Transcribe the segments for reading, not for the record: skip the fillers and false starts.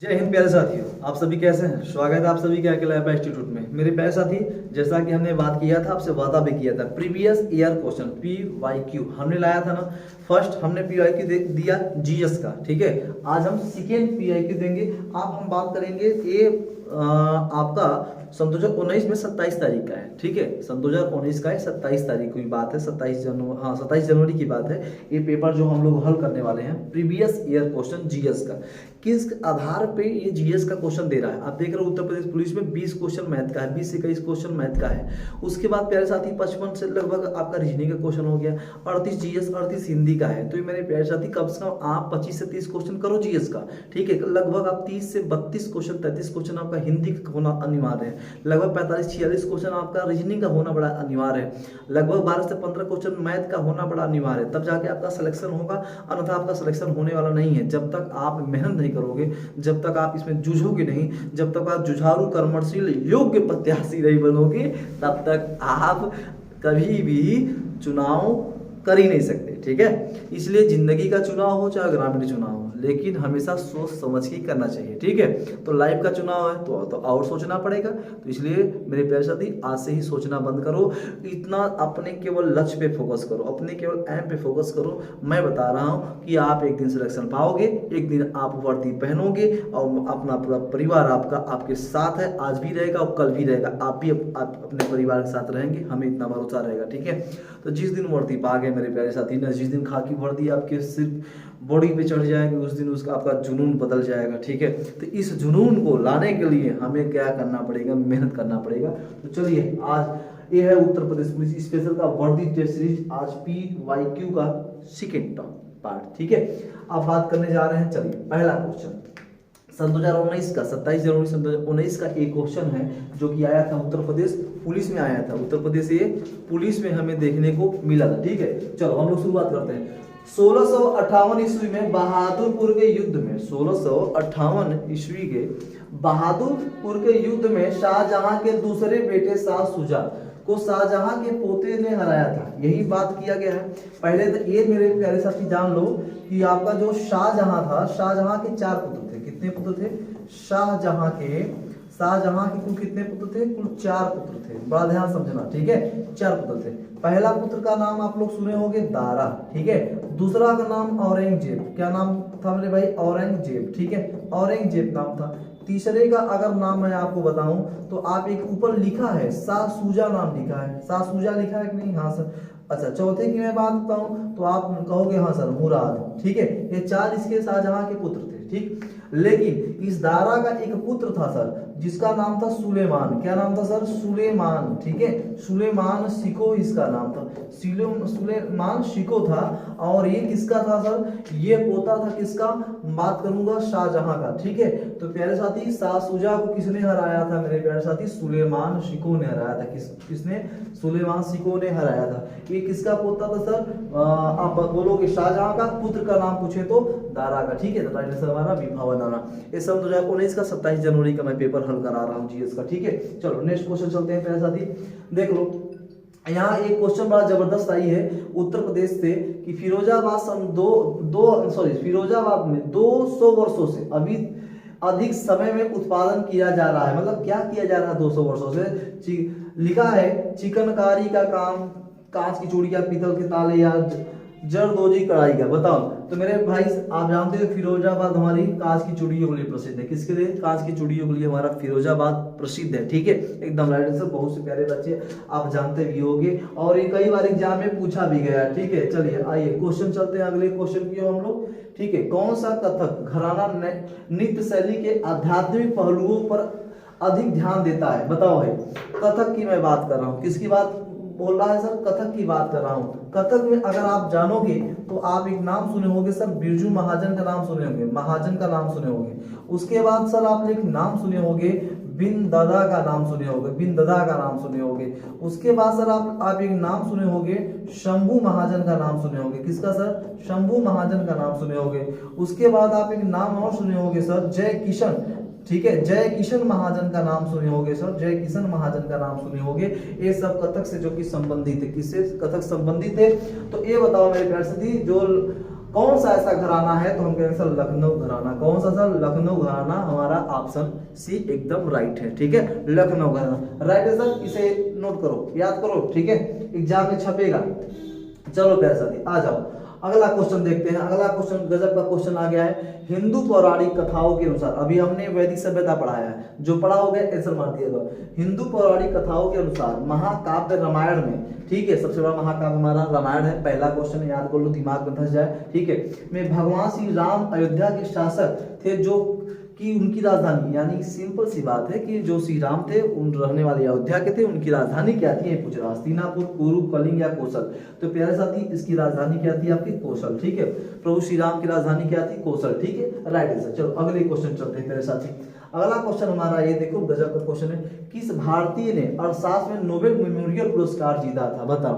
जय हिंद प्यारे साथियों, आप सभी कैसे हैं। स्वागत है आप सभी के अकेला इंस्टीट्यूट में। मेरे प्यारे साथी, जैसा कि हमने बात किया था, आपसे वादा भी किया था, प्रीवियस ईयर क्वेश्चन PYQ हमने लाया था ना। फर्स्ट हमने PYQ दिया जीएस का, ठीक है। आज हम सेकेंड PYQ देंगे। आप हम बात करेंगे ये आपका सन 2019 में 27 तारीख का है, ठीक है। सन 2019 का है, 27 तारीख की बात है, 27 जनवरी की बात है। ये पेपर जो हम लोग हल करने वाले हैं, प्रीवियस ईयर क्वेश्चन जीएस का। किस आधार पे ये जीएस का क्वेश्चन दे रहा है, आप देख रहे हो उत्तर प्रदेश पुलिस में 20 क्वेश्चन मैथ का है, 20 से 21 क्वेश्चन मैथ का है। उसके बाद प्यारे साथी 55 से लगभग आपका रीजनिंग का क्वेश्चन हो गया, 38 जीएस, 38 हिंदी का है। तो ये मेरे प्यारे साथी कम से कम आप 25 से 30 क्वेश्चन करो जीएस का, ठीक है। लगभग आप 30 से 32 क्वेश्चन, 33 क्वेश्चन आपका हिंदी का होना अनिवार्य है। लगभग 45-46 क्वेश्चन आपका रीजनिंग का होना बड़ा अनिवार्य है। लगभग 12 से 15 क्वेश्चन मैथ का होना बड़ा अनिवार्य है, तब जाके आपका सिलेक्शन होगा, अन्यथा आपका सिलेक्शन होने वाला नहीं है। जब तक आप मेहनत नहीं करोगे, जब तक आप इसमें जूझोगे नहीं, जब तक आप जुझारू कर्मशील योग्य प्रत्याशी नहीं बनोगे, तब तक आप कभी भी चुनाव कर ही नहीं सकते, ठीक है। इसलिए जिंदगी का चुनाव हो चाहे ग्रामीण चुनाव हो, लेकिन हमेशा सोच समझ के करना चाहिए, ठीक है। तो लाइफ का चुनाव है तो और सोचना पड़ेगा। तो इसलिए मेरे प्यारे साथी, आज से ही सोचना बंद करो। इतना अपने केवल लक्ष्य पे फोकस करो, अपने केवल एम पे फोकस करो। मैं बता रहा हूँ कि आप एक दिन सिलेक्शन पाओगे, एक दिन आप वर्दी पहनोगे और अपना पूरा परिवार आपका आपके साथ है। आज भी रहेगा और कल भी रहेगा, आप भी आप अपने परिवार के साथ रहेंगे, हमें इतना भरोसा रहेगा, ठीक है। तो जिस दिन वर्दी पा गए मेरे प्यारे साथी ना, जिस दिन खाकी वर्दी आपके सिर्फ बॉडी पे चढ़ जाएगी, उस दिन उसका आपका जुनून बदल जाएगा, ठीक है। तो इस जुनून को लाने के लिए हमें क्या करना पड़ेगा, मेहनत करना पड़ेगा। तो चलिए, आज ये है उत्तर प्रदेश पुलिस स्पेशल का वर्दी टेस्ट सीरीज, आज PYQ का सेकेंड पार्ट, ठीक है। अब बात करने जा रहे हैं, चलिए पहला क्वेश्चन सन 2019 का 27 जनवरी सन 2019 का एक क्वेश्चन है जो कि आया था उत्तर प्रदेश पुलिस में आया था। उत्तर प्रदेश ये पुलिस में हमें देखने को मिला था, ठीक है। चलो हम लोग शुरुआत करते हैं। 1658 ईस्वी में बहादुरपुर के युद्ध में, 1658 ईस्वी के बहादुरपुर के युद्ध में शाहजहां के दूसरे बेटे शाह शुजा को शाहजहां के पोते ने हराया था। यही बात किया गया है। पहले तो ये मेरे प्यारे साथी जान लो कि आपका जो शाहजहां था, शाहजहां के 4 पुत्र थे। कितने पुत्र थे? शाहजहां के कुल कितने पुत्र थे? कुल 4 पुत्र थे। बड़ा ध्यान समझना, ठीक है। 4 पुत्र थे। पहला पुत्र का नाम आप लोग सुने होंगे दारा, ठीक है। दूसरा का नाम औरंगजेब। क्या नाम था मेरे भाई? औरंगजेब, ठीक है। औरंगजेब नाम था। तीसरे का अगर नाम मैं आपको बताऊं तो आप एक ऊपर लिखा है शाह शुजा नाम लिखा है। शाह शुजा लिखा है कि नहीं? हाँ सर। अच्छा, चौथे की मैं बात बताऊं तो आप कहोगे हाँ सर मुराद, ठीक है। ये 4 इसके शाहजहां के पुत्र थे, ठीक। लेकिन इस दारा का एक पुत्र था सर, जिसका नाम था सुलेमान। क्या नाम था सर? सुलेमान, ठीक है। सुलेमान शिको इसका नाम था। सुलेमान शिको था। और ये किसका था सर? ये पोता था किसका? बात करूंगा शाहजहां का, ठीक है। तो प्यारे साथी, शाह शुजा को किसने हराया था मेरे प्यारे साथी? सुलेमान शिको ने हराया था। किसने? सुलेमान शिको ने हराया था। ये किसका पोता था सर? आप बोलोगे शाहजहां का। पुत्र का नाम पूछे तो दारा का, ठीक है। तो राइट आंसर हमारा विभावन आना। ये सन 2019 का 27 जनवरी का मैं पेपर हल करा रहा हूँ जीएस का, ठीक है। चलो नेक्स्ट क्वेश्चन चलते हैं प्यारे साथी। देख लो, यहाँ एक क्वेश्चन बड़ा जबरदस्त आई है उत्तर प्रदेश से कि फिरोजाबाद में 200 वर्षों से अभी अधिक समय में उत्पादन किया जा रहा है। मतलब क्या किया जा रहा है 200 वर्षों से? लिखा है चिकनकारी का काम, कांच की चूड़ियां, पीतल के ताले या जरदोजी कढ़ाई का। बताओ तो मेरे भाई, आप जानते हो फिरोजाबाद हमारी कांच की चूड़ियों के लिए प्रसिद्ध है। किसके लिए? कांच की चूड़ियों के लिए हमारा फिरोजाबाद प्रसिद्ध है, ठीक है। एकदम राइट आंसर। बहुत से प्यारे बच्चे आप जानते भी होंगे और ये कई बार एग्जाम में पूछा भी गया है, ठीक है। चलिए आइए क्वेश्चन चलते हैं अगले क्वेश्चन की हम लोग, ठीक है। कौन सा कथक घराना नृत्य शैली के आध्यात्मिक पहलुओं पर अधिक ध्यान देता है? बताओ भाई। कथक की मैं बात कर रहा हूँ। किसकी बात बोल रहा है सर? कथक की बात कर रहा हूँ। कथक में अगर आप जानोगे तो आप एक नाम सुने होंगे सर, बिरजू महाजन का नाम सुने होंगे, महाजन का नाम सुने होंगे। उसके बाद सर आप एक नाम सुने होंगे, बिन दादा का नाम सुने होंगे, बिन दादा का नाम सुने होंगे। उसके बाद सर आप एक नाम सुने होंगे, शंभू महाजन का नाम सुने होंगे। किसका सर? शंभू महाजन का नाम सुने होंगे। उसके बाद आप एक नाम और सुने होंगे सर, जय किशन, ठीक है। जय किशन महाजन का नाम सुने होंगे सर, जय किशन महाजन का नाम सुने होंगे। ये सब कथक से जो कि संबंधित है। किससे कथक संबंधित है? तो ये बताओ मेरे प्यारे साथी, जो कौन सा ऐसा घराना है, तो हम कहेंगे सर लखनऊ घराना। कौन सा सर, लखनऊ घराना। हमारा ऑप्शन सी एकदम राइट है, ठीक है, लखनऊ घराना राइट है सर। इसे नोट करो, याद करो, ठीक है, एग्जाम में छपेगा। चलो प्यारे साथी आ जाओ, अगला क्वेश्चन देखते हैं। अगला क्वेश्चन गजब का क्वेश्चन आ गया है। हिंदू पौराणिक कथाओं के अनुसार, अभी हमने वैदिक सभ्यता पढ़ाया है, जो पढ़ा हो गया आंसर मार दिएगा। हिंदू पौराणिक कथाओं के अनुसार महाकाव्य रामायण में, ठीक है, सबसे बड़ा महाकाव्य हमारा रामायण है। पहला क्वेश्चन याद कर लो, दिमाग में धस जाए, ठीक है। में भगवान श्री राम अयोध्या के शासक थे, जो कि उनकी राजधानी, यानी सिंपल सी बात है कि जो श्री राम थे उन रहने वाले अयोध्या के थे, उनकी राजधानी क्या थी, ये पूछ रहा, हस्तिनापुर, कुरु, कलिंग या कौशल। तो प्यारे साथी इसकी राजधानी क्या थी आपकी, कौशल, ठीक है। प्रभु श्री राम की राजधानी क्या थी, कौशल, ठीक है, राइट आंसर। चलो अगले क्वेश्चन चलते हैं प्यारे साथी। अगला क्वेश्चन हमारा ये देखो, गजब का क्वेश्चन है। किस भारतीय ने अर्थशास्त्र में नोबेल मेमोरियल पुरस्कार जीता था, बताओ।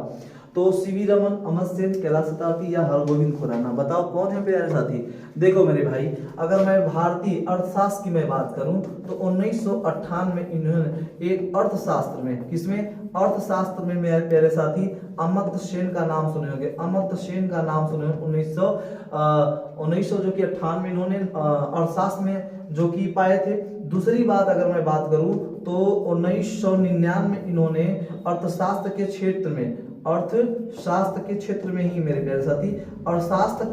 तो सीवी रमन, अमर सेन, कैलाश सत्यार्थी या हरगोविंद खुराना, बताओ कौन है प्यारे साथी। देखो मेरे भाई, अगर मैं भारतीय अर्थशास्त्र की मैं बात करूं तो 1998 में इन्होंने एक अर्थशास्त्र में, किसमें, अर्थशास्त्र में मेरे प्यारे साथी अमर्त्य सेन का नाम सुने होंगे। अमर्त्य सेन का नाम सुने, 1900 जो कि 98 में इन्होंने अर्थशास्त्र में जो कि पाए थे। दूसरी बात अगर मैं बात करूं तो 1999 में इन्होंने अर्थशास्त्र के क्षेत्र में, अर्थशास्त्र के क्षेत्र में ही मेरे प्यारे साथी, अर्थशास्त्र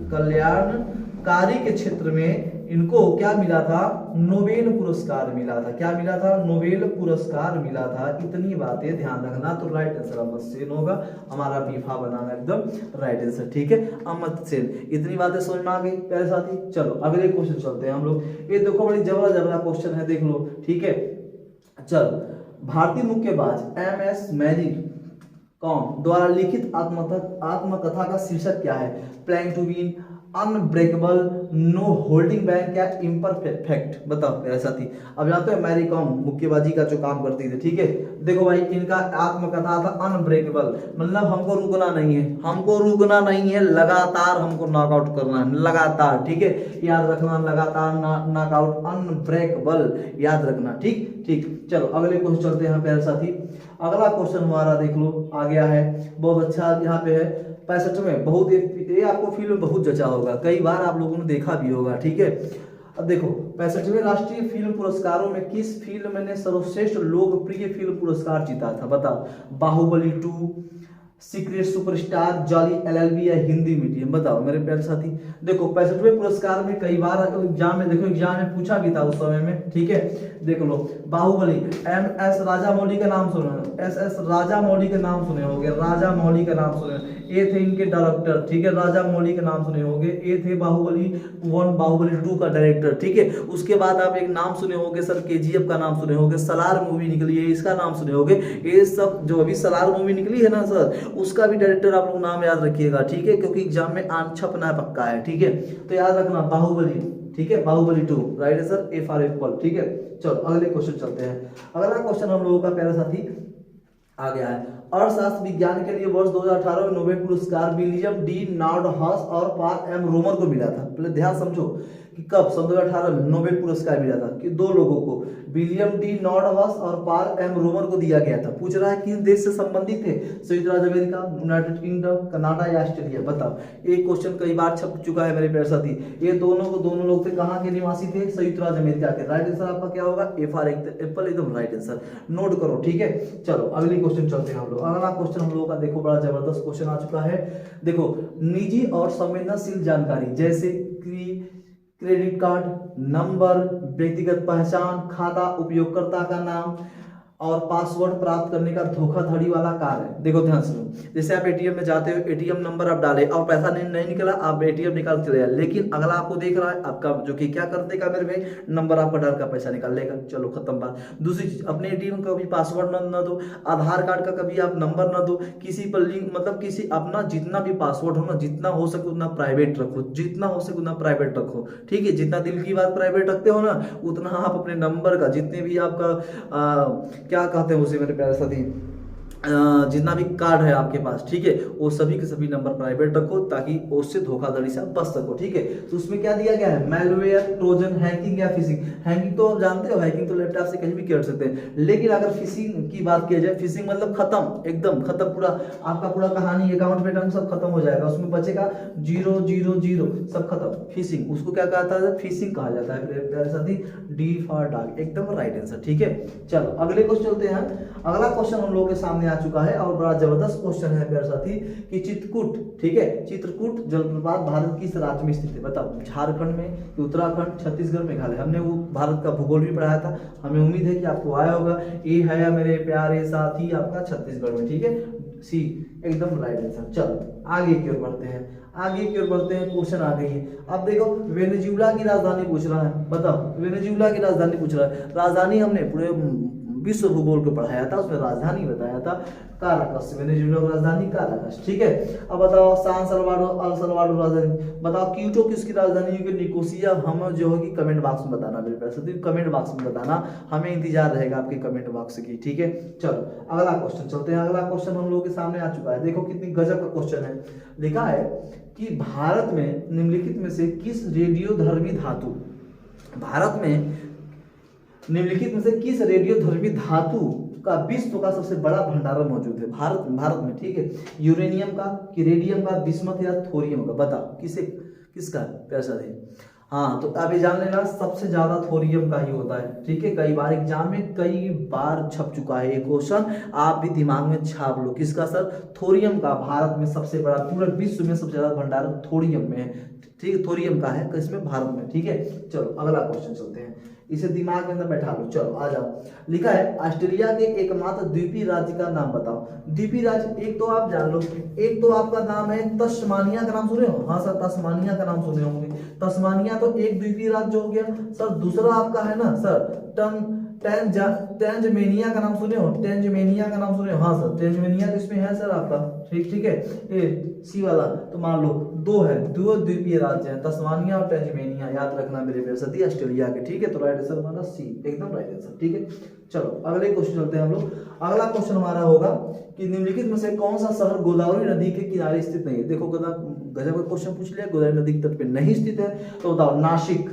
कल्याणकारी के क्षेत्र में इनको क्या मिला था, नोबेल पुरस्कार मिला था। क्या मिला था, नोबेल पुरस्कार मिला था। इतनी बातें ध्यान रखना। तो राइट आंसर अमर्त्य सेन होगा, हमारा बीफा बनाना एकदम राइट आंसर, ठीक है, अमर्त्य सेन। इतनी बातें समझ में आ गई प्यारे साथी। चलो अगले क्वेश्चन चलते हैं हम लोग। ये देखो बड़ी जबरदस्त क्वेश्चन है, देख लो, ठीक है। चलो, भारतीय मुक्केबाज MS मैरी कॉम द्वारा लिखित आत्मकथा का शीर्षक क्या है, playing to win, unbreakable, no holding back या इम्परफेक्ट, बताओ मेरे साथी। अब जानते हो मैरी कॉम मुक्केबाजी का जो काम करती थी, ठीक है। देखो भाई, इनका आत्मकथा था अनब्रेकेबल, मतलब हमको रुकना नहीं है, हमको रुकना नहीं है, लगातार हमको नॉकआउट करना है, लगातार, ठीक है, याद रखना, लगातार नॉकआउट, अनब्रेकेबल, याद रखना, ठीक ठीक। चलो अगले क्वेश्चन चलते हैं प्यारे साथी। अगला क्वेश्चन हमारा देख लो आ गया है, बहुत अच्छा यहाँ पे है, 65वें, बहुत ये आपको फील्ड में बहुत जचा होगा, कई बार आप लोगों ने देखा भी होगा, ठीक है। अब देखो, 65वें राष्ट्रीय फिल्म पुरस्कारों में किस फिल्म ने सर्वश्रेष्ठ लोकप्रिय फिल्म पुरस्कार जीता था, बताओ। Baahubali 2, secret superstar, jolly LLB या हिंदी मीडियम, बताओ मेरे प्यारे साथी। देखो 65वें पुरस्कार में कई बार एग्जाम में, देखो एग्जाम में पूछा भी था उस समय में, ठीक है। देख लो, बाहुबली, MS राजामौली का नाम सुने, SS राजामौली का नाम सुने होंगे, राजामौली का नाम सुने, ये थे इनके डायरेक्टर, ठीक है, राजामौली का नाम सुने होंगे, ये थे बाहुबली 1, बाहुबली 2 का डायरेक्टर, ठीक है। उसके बाद आप एक नाम सुने होंगे सर, KGF का नाम सुने होंगे, सलार मूवी निकली है, इसका नाम सुने होंगे। ये सब जो अभी सलार मूवी निकली है ना सर, उसका भी डायरेक्टर आप लोग नाम याद रखिएगा, ठीक है, क्योंकि एग्जाम में छपना पक्का है, ठीक है। तो याद रखना बाहुबली, ठीक है, बाहुबली 2 राइट है सर, F for एप्पल, ठीक है। चलो अगले क्वेश्चन चलते हैं। अगला क्वेश्चन हम लोगों का प्यारे साथी आ गया है, अर्थशास्त्र विज्ञान के लिए वर्ष 2018 में नोबेल पुरस्कार विलियम डी नॉर्डहॉस और पॉल एम रोमर को मिला था। पहले ध्यान समझो कि कब, 2018 में नोबेल पुरस्कार मिला था कि दो लोगों को, विलियम डी नॉर्डहॉस और पॉल एम रोमर को दिया गया था। पूछ रहा है किस देश से संबंधित थे, संयुक्त राज्य अमेरिका, यूनाइटेड किंगडम, कनाडा या ऑस्ट्रेलिया, बताओ। एक क्वेश्चन कई बार छप चुका है मेरे प्यारे साथी। ये दोनों लोग थे कहाँ के निवासी थे, संयुक्त राज्य अमेरिका के। राइट आंसर आपका क्या होगा, F for एप्पल, एकदम राइट आंसर, नोट करो, ठीक है। चलो अगली क्वेश्चन चलते हैं हम लोग। अगला क्वेश्चन हम लोगों का देखो बड़ा जबरदस्त क्वेश्चन आ चुका है। देखो, निजी और संवेदनशील जानकारी जैसे क्रेडिट कार्ड नंबर, व्यक्तिगत पहचान, खाता, उपयोगकर्ता का नाम और पासवर्ड प्राप्त करने का धोखाधड़ी वाला कार्य। देखो ध्यान सुनो, जैसे आप एटीएम में जाते हो, एटीएम नंबर आप डाले और पैसा नहीं निकला, आप एटीएम निकाल चले जाए, लेकिन अगला आपको देख रहा है आपका जो कि क्या कर देगा मेरे भाई, नंबर आपका डाल का पैसा निकाल लेगा। चलो खत्म बात। दूसरी चीज, अपने एटीएम का कभी पासवर्ड न दो, आधार कार्ड का कभी आप नंबर न दो, किसी पर लिंक, मतलब किसी अपना जितना भी पासवर्ड हो ना, जितना हो सके उतना प्राइवेट रखो, जितना हो सके उतना प्राइवेट रखो, ठीक है। जितना दिल की बात प्राइवेट रखते हो ना, उतना आप अपने नंबर का, जितने भी आपका क्या कहते हैं उसे मेरे प्यारे साथी, जितना भी कार्ड है आपके पास, ठीक है, वो सभी के सभी नंबर प्राइवेट रखो ताकि उससे धोखाधड़ी से आप बच सको, ठीक है। तो उसमें क्या दिया गया है, मैलवेयर, ट्रोजन, हैकिंग या फिशिंग। हैकिंग तो आप जानते हो, हैकिंग तो लैपटॉप से कहीं भी कर सकते हैं, लेकिन अगर फिशिंग की बात किया जाए, फिशिंग मतलब खत्म, एकदम खत्म, पूरा आपका पूरा कहानी, अकाउंट पैटर्न सब खत्म हो जाएगा, उसमें बचेगा 000 सब खत्म। फिशिंग, उसको क्या कहता है, फिशिंग कहा जाता है प्यारे साथी, डी फॉर डॉग, एकदम राइट आंसर, ठीक है। चलो अगले क्वेश्चन चलते हैं। अगला क्वेश्चन हम लोगों के सामने आ चुका है और बड़ा जबरदस्त क्वेश्चन है प्यारे साथी कि चित्रकूट, ठीक है, चित्रकूट जलप्रपात भारत किस राज्य में स्थित है, बताओ, झारखंड में, उत्तराखंड, छत्तीसगढ़, मेघालय। हमने वो भारत का भूगोल भी पढ़ाया था, हमें उम्मीद है कि आपको आया होगा। ये है मेरे प्यारे साथी आपका छत्तीसगढ़ में, ठीक है, सी एकदम राइट आंसर। चलो आगे की ओर बढ़ते हैं, आगे की ओर बढ़ते हैं, क्वेश्चन आ गई है। अब देखो वेनेजुएला की राजधानी पूछ रहा है, बताओ वेनेजुएला की राजधानी पूछ रहा है। राजधानी हमने पूरे विश्व भूगोल को पढ़ाया था, उसमें राजधानी बताया था काराकस, वेनेजुएला की राजधानी काराकस, ठीक है। अब बताओ सान सल्वाडोर, अल सल्वाडोर राजधानी, बताओ क्यूटो किसकी राजधानी है, निकोसिया। हम जो होगी कमेंट बॉक्स में बताना मेरे प्यारे साथी, कमेंट बॉक्स में बताना, हमें इंतजार रहेगा आपके कमेंट बॉक्स की, ठीक है। चलो अगला क्वेश्चन चलते हैं। अगला क्वेश्चन हम लोगों के सामने आ चुका है, देखो कितनी गजब का क्वेश्चन है। लिखा है कि भारत में निम्नलिखित में से किस रेडियोधर्मी धातु, भारत में निम्नलिखित में से किस रेडियोधर्मी धातु का विश्व का सबसे बड़ा भंडारण मौजूद है भारत में, ठीक है। यूरेनियम का, कि रेडियम का, बिस्मथ या थोरियम का, बताओ किसे, किसका पैसा है। हाँ तो अभी जान लेना, सबसे ज्यादा थोरियम का ही होता है, ठीक है। कई बार एग्जाम में कई बार छप चुका है ये क्वेश्चन, आप भी दिमाग में छाप लो, किसका सर, थोरियम का। भारत में सबसे बड़ा, पूरे विश्व में सबसे ज्यादा भंडारण थोरियम में है, ठीक है, थोरियम का है किसमें, भारत में, ठीक है। चलो अगला क्वेश्चन चलते हैं, इसे दिमाग में अंदर बैठा लो। चलो आ जाओ, लिखा है ऑस्ट्रेलिया के एकमात्र द्वीपीय राज्य का नाम बताओ। द्वीपीय राज्य एक तो आप जान लो, एक तो आपका नाम है तस्मानिया, का नाम सुने हो, हाँ सर तस्मानिया का नाम सुने होंगे। तस्मानिया तो एक द्वीपीय राज्य हो गया सर। दूसरा आपका है ना सर टेंजमेनिया का नाम सुने हो, टेंजमेनिया का नाम सुने हो, हाँ सर टेंजमेनिया किसमें है सर आपका, ठीक है, ये सी वाला। तो मान लो दो है, दो द्वीपीय राज्य हैं, तस्मानिया और टेंजमेनिया, याद रखना मेरे प्यारे साथी, ऑस्ट्रेलिया के, ठीक है। तो राइट आंसर हमारा सी, एकदम राइट आंसर, ठीक है। चलो अगले क्वेश्चन चलते हैं हम लोग। अगला क्वेश्चन हमारा होगा कि निम्नलिखित में से कौन सा शहर गोदावरी नदी के किनारे स्थित नहीं है। देखो गजब का क्वेश्चन पूछ लिया, गोदावरी नदी के तट पे नहीं स्थित है, तो बताओ नासिक,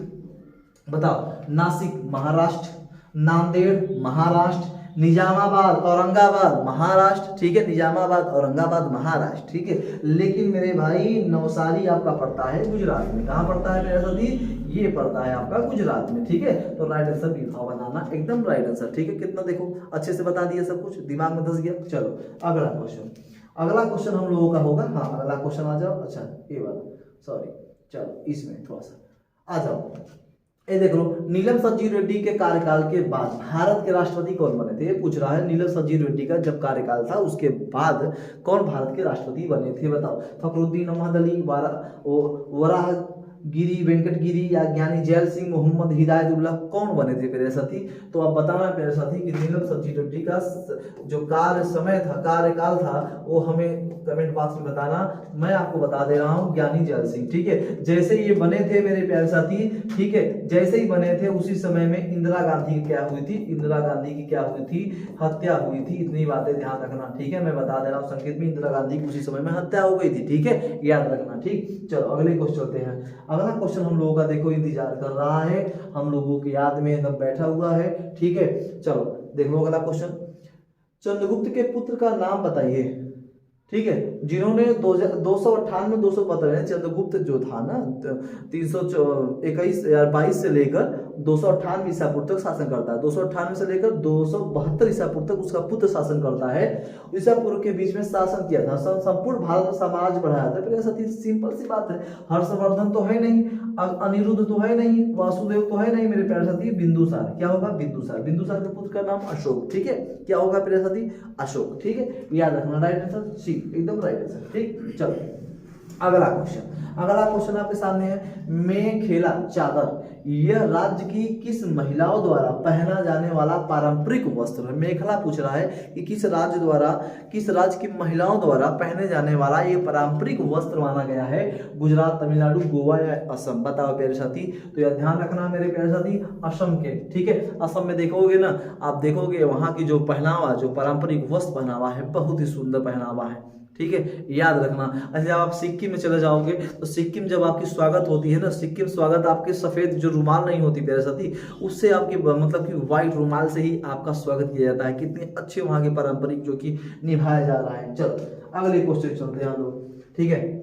बताओ नासिक महाराष्ट्र, नांदेड़ महाराष्ट्र, निजामाबाद औरंगाबाद महाराष्ट्र, ठीक है, निजामाबाद औरंगाबाद महाराष्ट्र, ठीक है। लेकिन मेरे भाई नवसारी आपका पड़ता है गुजरात में, कहाँ पड़ता है मेरे साथी, ये पड़ता है आपका गुजरात में, ठीक है। तो राइट आंसर बी बनाना, एकदम राइट आंसर, ठीक है। कितना देखो अच्छे से बता दिया, सब कुछ दिमाग में धस गया। चलो अगला क्वेश्चन, अगला क्वेश्चन हम लोगों का होगा, हाँ अगला क्वेश्चन आ जाओ, अच्छा ये वाला, सॉरी, चलो इसमें थोड़ा सा आ जाओ। ये देख लो, नीलम संजीव रेड्डी के कार्यकाल के बाद भारत के राष्ट्रपति कौन बने थे, ये पूछ रहा है। नीलम संजीव रेड्डी का जब कार्यकाल था उसके बाद कौन भारत के राष्ट्रपति बने थे, बताओ। फखरुद्दीन अहमद अली, वराह गिरी, वेंकट गिरी या ज्ञानी जैल सिंह, मोहम्मद हिदायतुल्लाह, कौन बने थे प्यारे साथी। तो आप बताना प्यारे साथी कि नीलम संजीव रेड्डी का जो कार्य समय था, कार्यकाल था, वो हमें कमेंट बॉक्स में बताना। मैं आपको बता दे रहा हूँ ज्ञानी जैल सिंह, ठीक है। जैसे ये बने थे मेरे प्यारे साथी, ठीक है, जैसे ही बने थे उसी समय में इंदिरा गांधी की क्या हुई थी, इंदिरा गांधी की क्या हुई थी, हत्या हुई थी। इतनी बातें ध्यान रखना, ठीक है। मैं बता दे रहा हूँ संकेत में, इंदिरा गांधी की उसी समय में हत्या हो गई थी, ठीक है, याद रखना, ठीक। चलो अगले क्वेश्चन चलते हैं। अगला क्वेश्चन हम लोगों का देखो इंतजार कर रहा है, हम लोगों की याद में एकदम बैठा हुआ है, ठीक है। चलो देख लो अगला क्वेश्चन, चंद्रगुप्त के पुत्र का नाम बताइए, ठीक है, जिन्होंने 298 215 चंद्रगुप्त जो था ना 321 से लेकर 298 ईसा पूर्व तक शासन करता है, 298 से लेकर 272 ईसा पूर्व तक उसका पुत्र शासन करता है। ईसा पूर्व के बीच में शासन किया था, संपूर्ण भारत में समाज बढ़ाया था। फिर ऐसा सिंपल सी बात है, हर्षवर्धन तो है नहीं, अनिरुद्ध तो है नहीं, वासुदेव तो है नहीं मेरे प्यारे साथी, बिंदुसार, क्या होगा बिंदुसार, बिंदुसार के पुत्र का नाम अशोक, ठीक है, क्या होगा प्यारे साथी, अशोक, ठीक है, याद रखना, राइट आंसर सी, एकदम राइट आंसर, ठीक। चलो अगला क्वेश्चन आपके सामने है, मेखेला चादर यह राज्य की किस महिलाओं द्वारा पहना जाने वाला पारंपरिक वस्त्र है। मेखला पूछ रहा है कि किस राज्य की महिलाओं द्वारा पहने जाने वाला ये पारंपरिक वस्त्र माना गया है। गुजरात, तमिलनाडु, गोवा या असम, बताओ प्यारे साथी। तो यह ध्यान रखना मेरे प्यारे साथी, असम के, ठीक है। असम में देखोगे ना, आप देखोगे वहां की जो पहनावा, जो पारंपरिक वस्त्र पहनावा है, बहुत ही सुंदर पहनावा है, ठीक है, याद रखना। अच्छा, जब आप सिक्किम में चले जाओगे तो सिक्किम जब आपकी स्वागत होती है ना, सिक्किम स्वागत आपके सफेद जो रुमाल नहीं होती प्यारे साथी, उससे आपकी मतलब कि व्हाइट रुमाल से ही आपका स्वागत किया जाता है। कितने अच्छे वहां के पारंपरिक जो कि निभाया जा रहा है। चलो अगले क्वेश्चन चलते हैं हम लोग, ठीक है।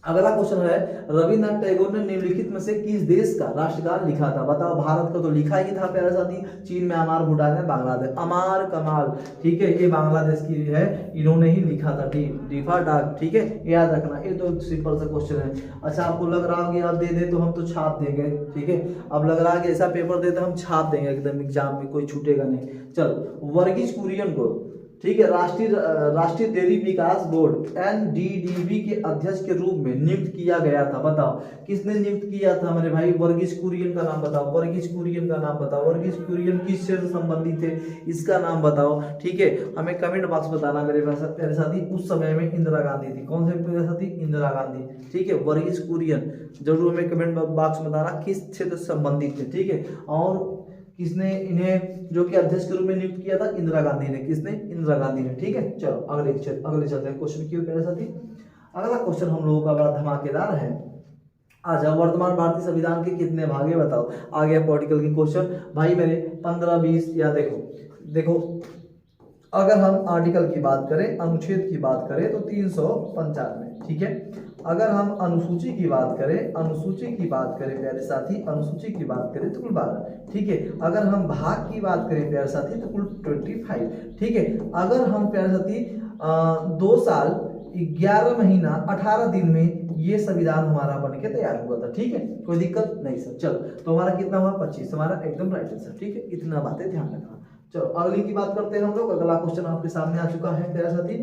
अगला क्वेश्चन है, रविन्द्रनाथ टैगोर ने निम्नलिखित में से किस देश का राष्ट्रगान लिखा था। बताओ, भारत का तो लिखा ही था प्यारे साथी, चीन में अमार, भूटान में बांग्लादेश, अमार कमाल, ठीक है, ये बांग्लादेश की है, इन्होंने ही लिखा था, डीफा डाक, ठीक है, याद रखना। ये तो सिंपल सा क्वेश्चन है। अच्छा, आपको लग रहा होगा आप दे दे तो हम तो छाप देंगे, ठीक है, अब लग रहा है कि ऐसा पेपर दे तो हम छाप देंगे एकदम, एग्जाम में कोई छूटेगा नहीं। चलो, वर्गीज कुरियन को, ठीक है, राष्ट्रीय डेयरी विकास बोर्ड एनडीडीबी के अध्यक्ष के रूप में नियुक्त किया गया था। बताओ किसने नियुक्त किया था मेरे भाई। वर्गीज कुरियन का नाम बताओ, वर्गीज कुरियन का नाम बताओ, वर्गीज कुरियन किस से संबंधित थे, इसका नाम बताओ, ठीक है। हमें कमेंट बॉक्स बताना मेरे प्यारे साथी। उस समय में इंदिरा गांधी थी, कौन से प्यारे साथी, इंदिरा गांधी, ठीक है। वर्गीज कुरियन जरूर हमें कमेंट बॉक्स में बताना किस क्षेत्र से संबंधित थे, ठीक है। और किसने इन्हें जो कि अध्यक्ष के रूप में नियुक्त किया था, इंदिरा गांधी ने, किसने, इंदिरा गांधी ने, ठीक है। चलो अगले चलते हैं क्वेश्चन की प्यारे साथी। अगला क्वेश्चन हम लोगों का बड़ा धमाकेदार है। अच्छा, वर्तमान भारतीय संविधान के कितने भाग है बताओ। आ गया पॉलिटिकल की क्वेश्चन भाई मेरे, 15, 20 या देखो अगर हम आर्टिकल की बात करें, अनुच्छेद की बात करें तो 395, ठीक है। अगर हम अनुसूची की बात करें प्यारे साथी, अनुसूची की बात करें तो कुल 12, ठीक है। अगर हम भाग की बात करें प्यारे साथी तो कुल 25, ठीक है। अगर हम प्यारे साथी 2 साल 11 महीना 18 दिन में ये संविधान हमारा बन के तैयार हुआ था, ठीक है, कोई दिक्कत नहीं सर। चलो, तो हमारा कितना हुआ, 25, हमारा एकदम राइट आंसर, ठीक है। इतना बातें ध्यान रखना। चलो अगली की बात करते हैं हम लोग। अगला क्वेश्चन आपके सामने आ चुका है प्यारे साथी।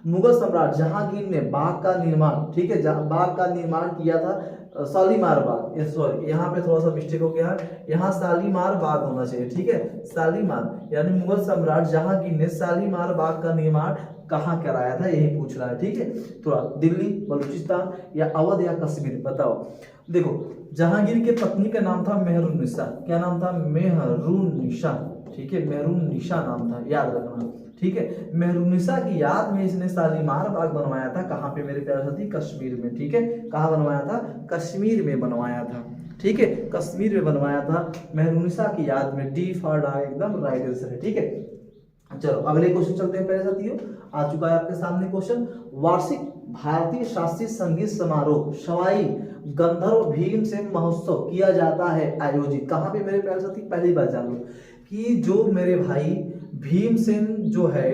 मुगल सम्राट जहांगीर ने बाग का निर्माण, ठीक है, बाग का निर्माण किया था शालीमार बाग, सॉरी यहाँ पे थोड़ा सा मिस्टेक हो गया, यहाँ शालीमार बाग होना चाहिए, ठीक है, शालीमार, यानी मुगल सम्राट जहांगीर ने शालीमार बाग का निर्माण कहाँ कराया था, यही पूछ रहा है, ठीक है। थोड़ा दिल्ली, बलूचिस्तान या अवध या कश्मीर, बताओ। देखो, जहांगीर के पत्नी का नाम था मेहरुन्निसा, क्या नाम था, मेहरुन्निसा, ठीक है, मेहरुन्निसा नाम था, याद रखना, ठीक है। मेहरुन्निसा की याद में इसने शालीमार बाग बनवाया था, कहाँ पे मेरे प्यारे साथी, कश्मीर में, ठीक है। कहाँ बनवाया था, कश्मीर में बनवाया था, ठीक है, कश्मीर में बनवाया था मेहरुन्निसा की याद में। डी फॉर डा एकदम राइट आंसर है, ठीक है। चलो अगले क्वेश्चन चलते हैं प्यारे साथियों। आ चुका है आपके सामने क्वेश्चन, वार्षिक भारतीय शास्त्रीय संगीत समारोह सवाई गंधर्व भीमसेन महोत्सव किया जाता है आयोजित, कहाँ पे मेरे प्यारे साथी, पहली बार जान लो कि जो मेरे भाई भीमसेन जो है,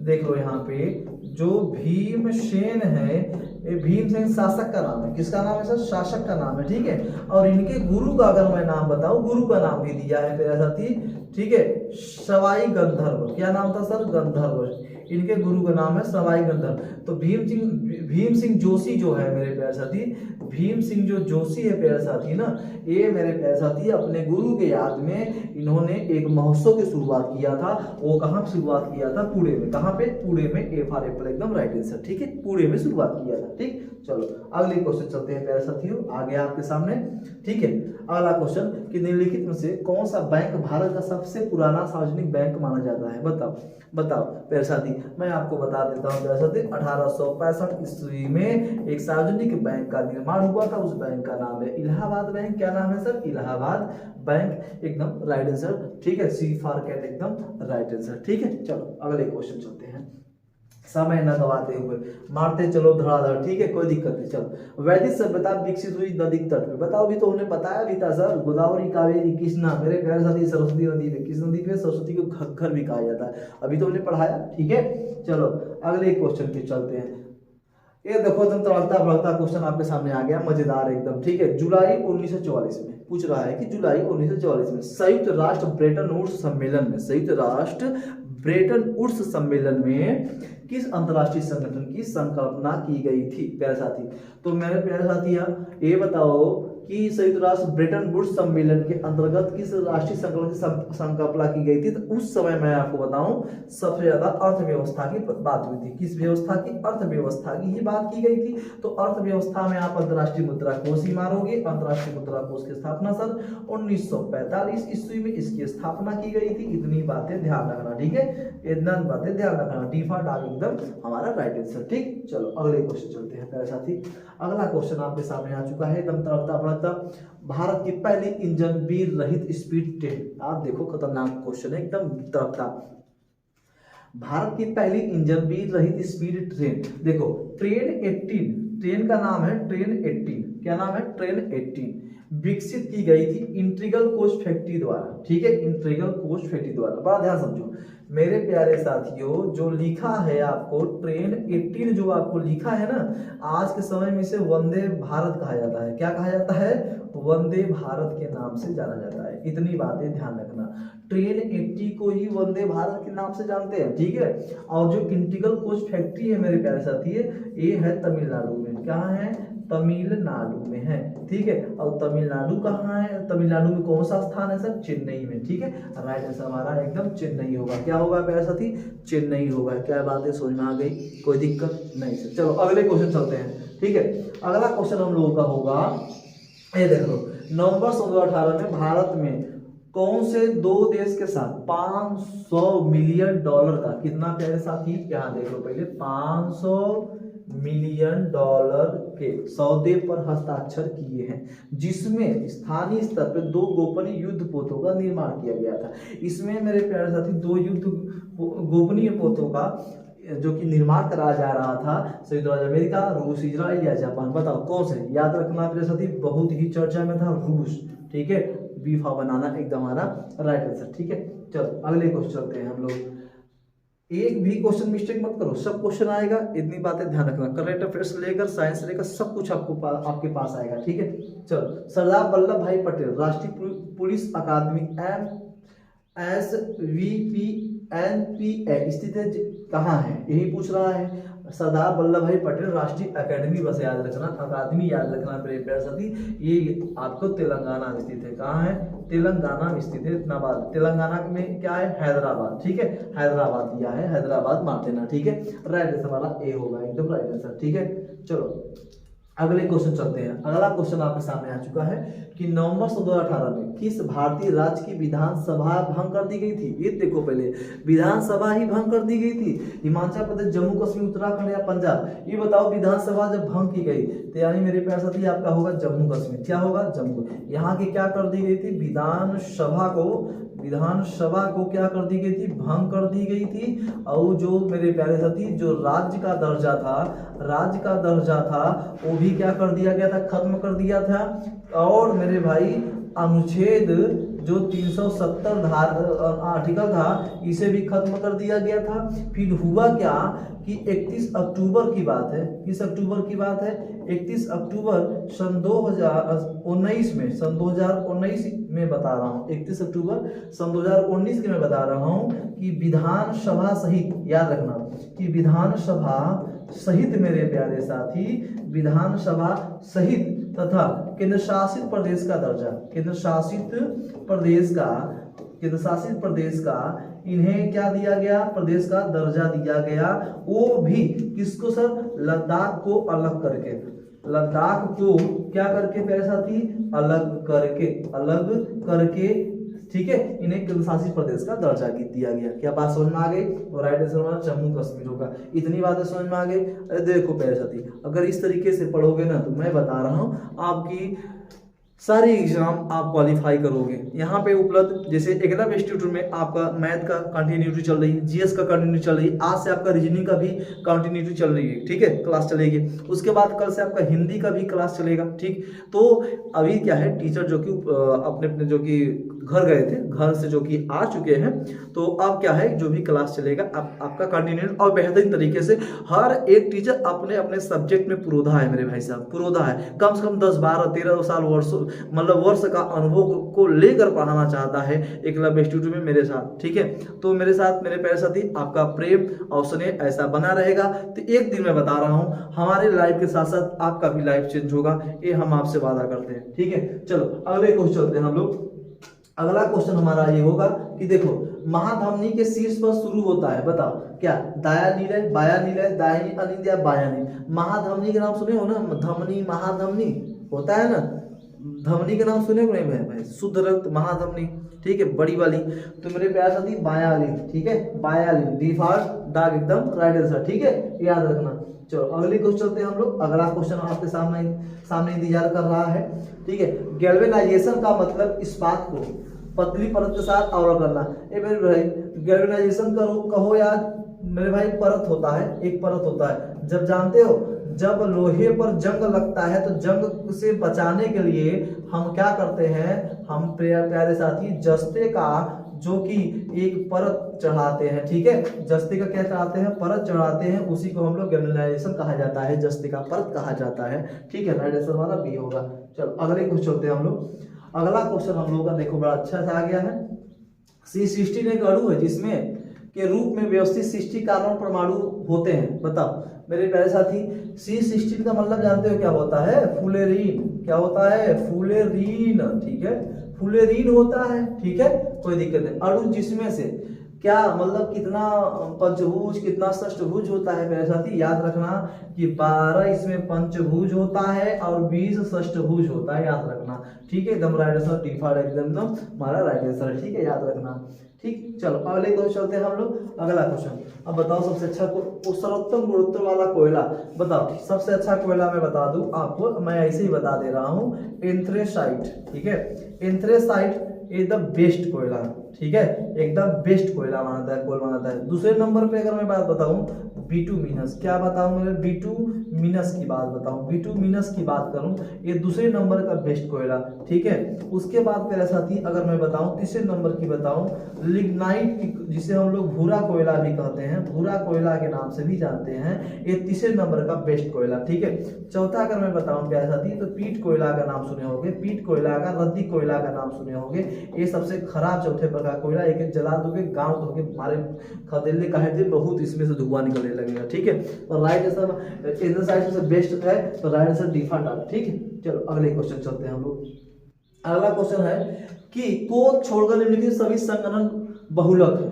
देख लो यहाँ पे जो भीमसेन है, ये भीमसेन शासक का नाम है, किसका नाम है सर, शासक का नाम है, ठीक है। और इनके गुरु का अगर मैं नाम बताऊं, गुरु का नाम भी दिया है मेरे साथी, ठीक है, सवाई गंधर्व, क्या नाम था सर, गंधर्व, इनके गुरु का नाम है सवाई गंधर्व। तो भीम सिंह जोशी जो है मेरे प्यारे साथी, भीम सिंह जो जोशी है प्यारे साथी ना, ये मेरे प्यारे साथी अपने गुरु के याद में इन्होंने एक महोत्सव की शुरुआत किया था। वो कहाँ शुरुआत किया था, पुणे में, कहाँ पे, पुणे में, ए फॉर एप्पल एकदम राइट आंसर, ठीक है, पुणे में शुरुआत किया था, ठीक। चलो अगले क्वेश्चन चलते हैं प्यारे साथियों, आ गया आपके सामने, ठीक है। अगला क्वेश्चन कि निम्नलिखित में से कौन सा बैंक भारत का सबसे पुराना सार्वजनिक बैंक माना जाता है, बताओ प्यारे साथी। मैं आपको बता देता हूँ प्यारे साथी, 1865 ईस्वी में एक सार्वजनिक बैंक का निर्माण हुआ था, उस बैंक का नाम है इलाहाबाद बैंक। क्या नाम है सर, इलाहाबाद बैंक, एकदम राइट आंसर, ठीक है, सी फॉर कैट एकदम राइट आंसर, ठीक है। चलो अगले क्वेश्चन चलते हैं, समय न गवाते हुए मारते चलो धड़ाधड़, ठीक है, कोई दिक्कत नहीं। चलो, वैदिक सभ्यता विकसित हुई नदी तट पे, बताओ, भी तो उन्हें बताया भी था सर, गोदावरी, कावेरी, कृष्णा, मेरे प्यारे साथी सरस्वती नदी पे, किस नदी पे, सरस्वती को घग्गर भी कहा जाता है, अभी तो उन्हें पढ़ाया, ठीक है। चलो अगले क्वेश्चन पे चलते हैं। ये देखो एकदम तड़कता भड़कता क्वेश्चन आपके सामने आ गया, मजेदार एकदम, ठीक है। जुलाई 1944 में पूछ रहा है कि जुलाई 1944 में संयुक्त राष्ट्र ब्रेटन वुड्स सम्मेलन में, संयुक्त राष्ट्र ब्रेटन वुड्स सम्मेलन में किस अंतरराष्ट्रीय संगठन की संकल्पना की गई थी प्यारे साथी। तो मेरे प्यारे साथियों ये बताओ कि संयुक्त राष्ट्र ब्रेटन वुड्स सम्मेलन के अंतर्गत किस राष्ट्रीय संगठन की संकल्पना की गई थी। तो उस समय मैं आपको बताऊं सबसे ज्यादा अर्थव्यवस्था की बात हुई थी। किस व्यवस्था की? अर्थव्यवस्था की ही बात की गई थी। तो अर्थव्यवस्था में आप अंतर्राष्ट्रीय मुद्रा कोष ही मारोगे। अंतर्राष्ट्रीय मुद्रा कोष की स्थापना सन 1945 ईस्वी में इसकी स्थापना की गई थी। इतनी बातें ध्यान रखना, ठीक है, इतना बातें ध्यान रखना। डिफॉल्ट आ एकदम हमारा राइट आंसर। ठीक, चलो अगले क्वेश्चन चलते हैं प्यारे साथी। अगला क्वेश्चन आपके सामने आ चुका है, एकदम तड़कता भड़कता। भारत की पहली इंजन व्हील रहित स्पीड ट्रेन। आप देखो खतरनाक क्वेश्चन है, एकदम तड़कता। भारत की पहली इंजन व्हील रहित स्पीड ट्रेन, देखो ट्रेन 18, ट्रेन का नाम है ट्रेन 18। क्या नाम है? ट्रेन 18 विकसित की गई थी इंटीग्रल कोच फैक्ट्री द्वारा। ठीक है, इंटीग्रल कोच फैक्ट्री द्वारा। बड़ा ध्यान समझो मेरे प्यारे साथियों, जो लिखा है आपको ट्रेन 18 जो आपको लिखा है ना, आज के समय में इसे वंदे भारत कहा जाता है। क्या कहा जाता है? वंदे भारत के नाम से जाना जाता है। इतनी बातें ध्यान रखना। ट्रेन 80 को ही वंदे भारत के नाम से जानते हैं। ठीक है, और जो इंटीग्रल कोच फैक्ट्री है मेरे प्यारे साथी, ये है तमिलनाडु में। कहाँ है? तमिलनाडु में है। ठीक है, और तमिलनाडु कहाँ है? तमिलनाडु में कौन सा स्थान है सर? चेन्नई में। ठीक है, राइट आंसर हमारा एकदम चेन्नई होगा। क्या होगा प्यारे साथी? चेन्नई होगा। क्या बातें समझ में आ गई? कोई दिक्कत नहीं सर। चलो अगले क्वेश्चन चलते हैं। ठीक है, अगला क्वेश्चन हम लोगों का होगा, ये देखो नवंबर 2018 में भारत में कौन से दो देश के साथ 500 मिलियन डॉलर का, कितना प्यारे साथी यहाँ देख लो पहले, 500 मिलियन डॉलर के सौदे पर हस्ताक्षर किए हैं, जिसमें स्थानीय स्तर पर 2 गोपनीय युद्ध पोतों का निर्माण किया गया था। इसमें मेरे प्यारे साथी 2 युद्ध गोपनीय पोतों का जो कि निर्माण कराया जा रहा था, संयुक्त राज्य अमेरिका, रूस, इजराइल या जापान। बताओ कौन से? याद रखना प्यारे साथी, बहुत ही चर्चा में था रूस। ठीक है, बीफा बनाना एकदम हमारा राइट आंसर। ठीक है, चलो अगले क्वेश्चन चलते हैं हम लोग। एक भी क्वेश्चन मिस्टेक मत करो, सब क्वेश्चन आएगा। इतनी बातें ध्यान रखना। करंट अफेयर्स लेकर साइंस लेकर सब कुछ आपके पास आएगा। ठीक है, चलो सरदार वल्लभ भाई पटेल राष्ट्रीय पुलिस अकादमी SVPNPA स्थित है कहाँ है? यही पूछ रहा है। सरदार वल्लभ भाई पटेल राष्ट्रीय अकेडमी, बस याद रखना, अकादमी याद रखना मेरे प्यारे साथी। ये आपको तेलंगाना में स्थित है। कहाँ है? तेलंगाना में स्थित है। इतना बात, तेलंगाना में क्या है? हैदराबाद। ठीक है, हैदराबाद दिया है, हैदराबाद मार देना। ठीक है, राइट आंसर हमारा ए होगा, एकदम राइट आंसर। ठीक है, चलो अगले क्वेश्चन चलते हैं। अगला क्वेश्चन आपके सामने आ चुका है कि नवंबर 2018 में किस भारतीय राज्य की विधानसभा भंग कर दी गई थी? ये देखो पहले, विधानसभा ही भंग कर दी गई थी। हिमाचल प्रदेश, जम्मू कश्मीर, उत्तराखंड या पंजाब? ये बताओ विधानसभा जब भंग की गई तो यानी मेरे प्यारे साथी आपका होगा जम्मू कश्मीर। क्या होगा? जम्मू। यहाँ की क्या कर दी गई थी? विधानसभा को क्या कर दी गई थी? भंग कर दी गई थी। और जो मेरे प्यारे साथी जो राज्य का दर्जा था वो भी क्या कर दिया गया था? खत्म कर दिया था। और मेरे भाई अनुच्छेद जो 370 आर्टिकल था इसे भी खत्म कर दिया गया था। फिर हुआ क्या कि 31 अक्टूबर की बात है। किस अक्टूबर की बात है? 31 अक्टूबर सन 2019 में, सन 2019 में बता रहा हूँ, 31 अक्टूबर सन 2019 के मैं बता रहा हूँ कि विधानसभा सहित, याद रखना कि विधानसभा सहित मेरे प्यारे साथी, विधानसभा सहित तथा केंद्र शासित प्रदेश का दर्जा, केंद्र शासित प्रदेश का इन्हें क्या दिया गया? प्रदेश का दर्जा दिया गया। वो भी किसको सर? लद्दाख को अलग करके, लद्दाख को क्या करके प्यारे साथी? अलग करके। ठीक है, इन्हें केंद्र शासित प्रदेश का दर्जा दिया गया। क्या बात समझ में आ गई? और राइट आंसर हमारा जम्मू कश्मीर होगा। इतनी बातें समझ में आ गई। अरे देखो प्यारे साथी, अगर इस तरीके से पढ़ोगे ना तो मैं बता रहा हूँ आपकी सारे एग्जाम आप क्वालिफाई करोगे। यहाँ पे उपलब्ध जैसे एकलव्य इंस्टीट्यूट में आपका मैथ का कंटिन्यूटी चल रही है, जीएस का कंटिन्यूटी चल रही है, आज से आपका रीजनिंग का भी कंटिन्यूटी चल रही है। ठीक है, क्लास चलेगी। उसके बाद कल से आपका हिंदी का भी क्लास चलेगा। ठीक, तो अभी क्या है, टीचर जो कि अपने जो कि घर गए थे, घर से जो कि आ चुके हैं, तो अब क्या है, जो भी क्लास चलेगा आपका कंटिन्यू और बेहतरीन तरीके से। हर एक टीचर अपने अपने सब्जेक्ट में पुरोधा है मेरे भाई साहब, पुरोधा है। कम से कम 10, 12, 13 साल वर्षों मतलब वर्ष का अनुभव को लेकर पढ़ाना चाहता है एकलव्य इंस्टीट्यूट में मेरे साथ, ठीक है। तो मेरे साथ मेरे प्यारे साथी आपका प्रेम और स्नेह ऐसा बना रहेगा। तो एक दिन मैं बता रहा हूँ हमारे लाइफ के साथ साथ आपका भी लाइफ चेंज होगा, ये हम आपसे वादा करते हैं, ठीक है। चलो अगले क्वेश्चन चलते हैं हम लोग। अगला क्वेश्चन हमारा ये होगा कि देखो महाधमनी के शीर्ष पर शुरू होता है, बताओ क्या, दाया नीलय, बाया नीलय, दाहिनी अनिंद या बाया नील। महाधमनी के नाम सुने हो ना, धमनी महाधमनी होता है ना, धमनी के नाम सुने हो नहीं भाई, शुद्ध रक्त महाधमनी, ठीक है, बड़ी वाली। तो मेरे प्यार साथी बाया वाली, ठीक है, बाया वाली डिफॉल्ट दाग एकदम राइट आंसर, ठीक है, याद रखना। चलो अगले क्वेश्चन चलते हैं हम लोग। अगला क्वेश्चन आपके सामने इंतजार कर रहा है, ठीक है। गैल्वेनाइजेशन का मतलब इस्पात को पतली परत के साथ आवरण करना। ए मेरे भाई गैल्वेनाइजेशन कहो यार मेरे भाई, परत होता है, एक परत होता है। जब जानते हो जब लोहे पर जंग लगता है तो जंग से बचाने के लिए हम क्या करते हैं, हम प्यारे साथी जस्ते का जो कि एक परत चढ़ाते हैं, ठीक है, जस्ते का क्या चढ़ाते हैं, परत चढ़ाते हैं, उसी को हम लोग गैल्वेनाइजेशन कहा जाता है, जस्ते का परत कहा जाता है, ठीक है। राइट आंसर हमारा बी होगा। चलो अगले क्वेश्चन चलते हैं हम लोग। अगला क्वेश्चन हम लोगों का देखो बड़ा अच्छा सा आ गया है। C16 एक अणु है जिसमें के रूप में व्यवस्थित 60 कार्बन परमाणु होते हैं, बताओ मेरे प्यारे साथी। C16 का मतलब जानते हो क्या होता है, फुलेरीन। क्या होता है, फुलेरीन, ठीक है, फुलेरीन होता है, ठीक है, कोई दिक्कत नहीं। अणु जिसमें से क्या मतलब कितना पंचभुज कितना षष्ठभुज होता है मेरे साथी, याद रखना कि 12 इसमें पंचभुज होता है और 20 षष्ठभुज होता है, याद रखना, ठीक है, एकदम राइट आंसर डिफॉल्ट एकदम हमारा राइट आंसर है, ठीक है, याद रखना, ठीक। चलो अगले क्वेश्चन चलते हैं हम लोग। अगला क्वेश्चन, अब बताओ सबसे अच्छा सर्वोत्तम गुणोत्तर वाला कोयला, बताओ सबसे अच्छा कोयला मैं बता दूं आपको, मैं ऐसे ही बता दे रहा हूं, एंथ्रेसाइट, ठीक है, एंथ्रेसाइट एकदम बेस्ट कोयला, ठीक है, एकदम बेस्ट कोयला मानता है, कोल मानता है। दूसरे नंबर पे अगर मैं बात बताऊं बिटुमिनस, क्या बताऊं मैं, बिटुमिनस की बात बताऊं, बिटुमिनस की बात करूं, ये दूसरे नंबर का बेस्ट कोयला, ठीक है। उसके बाद मेरे साथी अगर मैं बताऊं तीसरे नंबर की बताऊं लिग्नाइट, जिसे हम लोग भूरा कोयला भी कहते हैं, भूरा कोयला के नाम से भी जानते हैं, ये तीसरे नंबर का बेस्ट कोयला, ठीक है। चौथा अगर मैं बताऊं प्यारे साथी तो पीट कोयला का नाम सुने होंगे, पीट कोयला का, रद्दी कोयला का नाम सुने होंगे, ये सबसे खराब चौथे प्रकार कोयला, एक जला दोगे गांव धोके मारे खदेले कहे थे बहुत इसमें से धुआं निकलने लगेगा, ठीक है। और राइट आंसर एंथ्रेसाइट से बेस्ट है, तो राइट आंसर डिफॉल्ट, ठीक है। चलो अगले क्वेश्चन चलते हैं हम लोग। अगला क्वेश्चन है कि को छोड़कर निम्नलिखित सभी संगठन बहुलक है,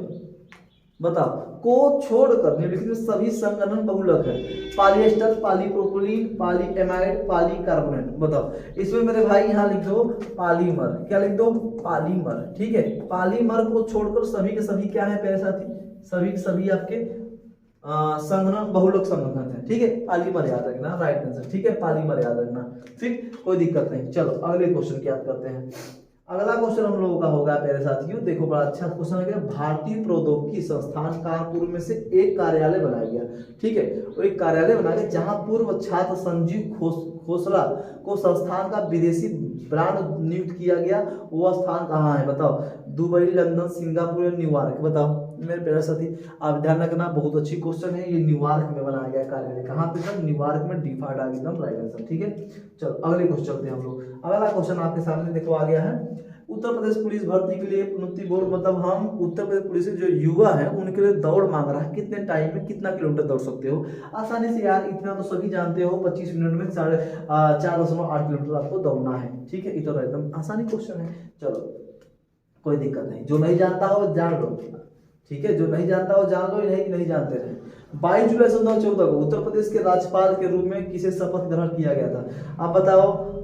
बताओ को छोड़कर निम्नलिखित सभी संगठन बहुलक है, पॉलिएस्टर, पॉलीप्रोपिलीन, पॉलीएमाइड, पॉलीकार्बोनेट, बताओ। इसमें मेरे भाई यहाँ लिख दो पॉलीमर, क्या लिख दो, पॉलीमर, ठीक है। पॉलीमर को छोड़कर सभी के सभी क्या है मेरे साथी, सभी के सभी आपके संगठन बहुलक संगठन है, ठीक है, पॉलीमर याद रखना, राइट आंसर, ठीक है, पॉलीमर याद रखना, ठीक, कोई दिक्कत नहीं। चलो अगले क्वेश्चन की याद करते हैं। अगला क्वेश्चन हम लोगों का होगा प्यारे साथियों, देखो बड़ा अच्छा क्वेश्चन है, भारतीय प्रौद्योगिकी संस्थान कानपुर में से एक कार्यालय बनाया गया, ठीक है, और एक कार्यालय बनाया गया जहां पूर्व छात्र संजीव खोसला को संस्थान का विदेशी ब्रांड नियुक्त किया गया, वो स्थान कहाँ है बताओ, दुबई, लंदन, सिंगापुर या न्यूयॉर्क, बताओ मेरे प्यारे साथी। आप ध्यान रखना, बहुत अच्छी क्वेश्चन है, ये न्यूयॉर्क में बनाया गया कार्यालय, कहाँ पे सर, न्यूयॉर्क में, डिफॉल्ट आ एकदम राइट आंसर, ठीक है। चलो अगले क्वेश्चन चलते हैं हम लोग। अगला क्वेश्चन आपके सामने देखो आ गया है, उत्तर प्रदेश पुलिस भर्ती के लिए उन्नति बोर्ड, मतलब हम उत्तर प्रदेश पुलिस के जो युवा है उनके लिए दौड़ मांग रहा है, कितने टाइम में कितना किलोमीटर दौड़ सकते हो, आसानी से यार, इतना तो सभी जानते हो, 25 मिनट में 4.8 किलोमीटर आपको दौड़ना है, ठीक है, इतना एकदम आसानी क्वेश्चन है। चलो कोई दिक्कत नहीं, जो नहीं जानता हो जान लो, ठीक है, जो नहीं जानता हो जान लो, नहीं जानते रहे। 22 जुलाई 2014 को उत्तर प्रदेश के राज्यपाल के रूप में किसे शपथ ग्रहण किया गया था, आप बताओ।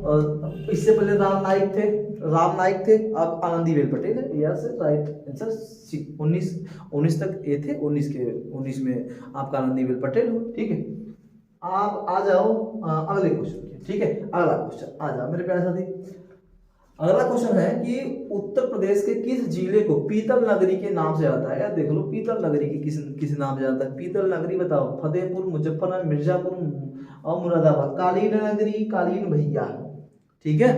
इससे पहले राम नाइक थे, अब आनंदीबेन पटेल है, यस राइट आंसर। 19 तक ये थे, 19 में आपका आनंदीबेन पटेल हो, ठीक है। आप आ जाओ अगले क्वेश्चन, ठीक है, अगला क्वेश्चन आ जाओ मेरे प्यारे साथी। अगला क्वेश्चन है कि उत्तर प्रदेश के किस जिले को पीतल नगरी के नाम से आता है, यार देख लो पीतल नगरी की किस नाम से आता है, पीतल नगरी बताओ, फतेहपुर, मुजफ्फरनगर, मिर्जापुर और मुरादाबाद। कालीन नगरी, कालीन भैया, ठीक है,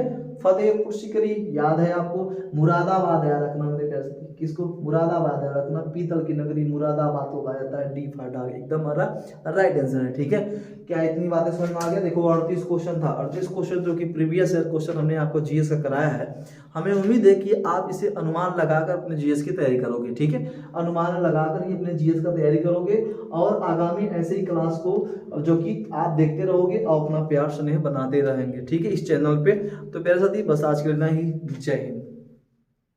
फतेहपुर सीकरी याद है आपको, मुरादाबाद याद रखना मेरे प्यारे साथी, किसको, मुरादाबाद याद रखना, पीतल की नगरी मुरादाबाद को कहा जाता है, डी फॉर डॉग एकदम हमारा राइट आंसर है। ठीक है, क्या इतनी बातें समझ में आ गया? देखो 38 क्वेश्चन था, 38 क्वेश्चन जो कि प्रीवियस ईयर क्वेश्चन हमने आपको जीएस का कराया है। हमें उम्मीद है कि आप इसे अनुमान लगाकर अपने जीएस की तैयारी करोगे। ठीक है, अनुमान लगाकर ही अपने जीएस का तैयारी करोगे और आगामी ऐसे ही क्लास को जो कि आप देखते रहोगे और अपना प्यार स्नेह बनाते रहेंगे। ठीक है, इस चैनल पे। तो प्यारे साथी बस आज के लिए इतना ही, जय हिंद।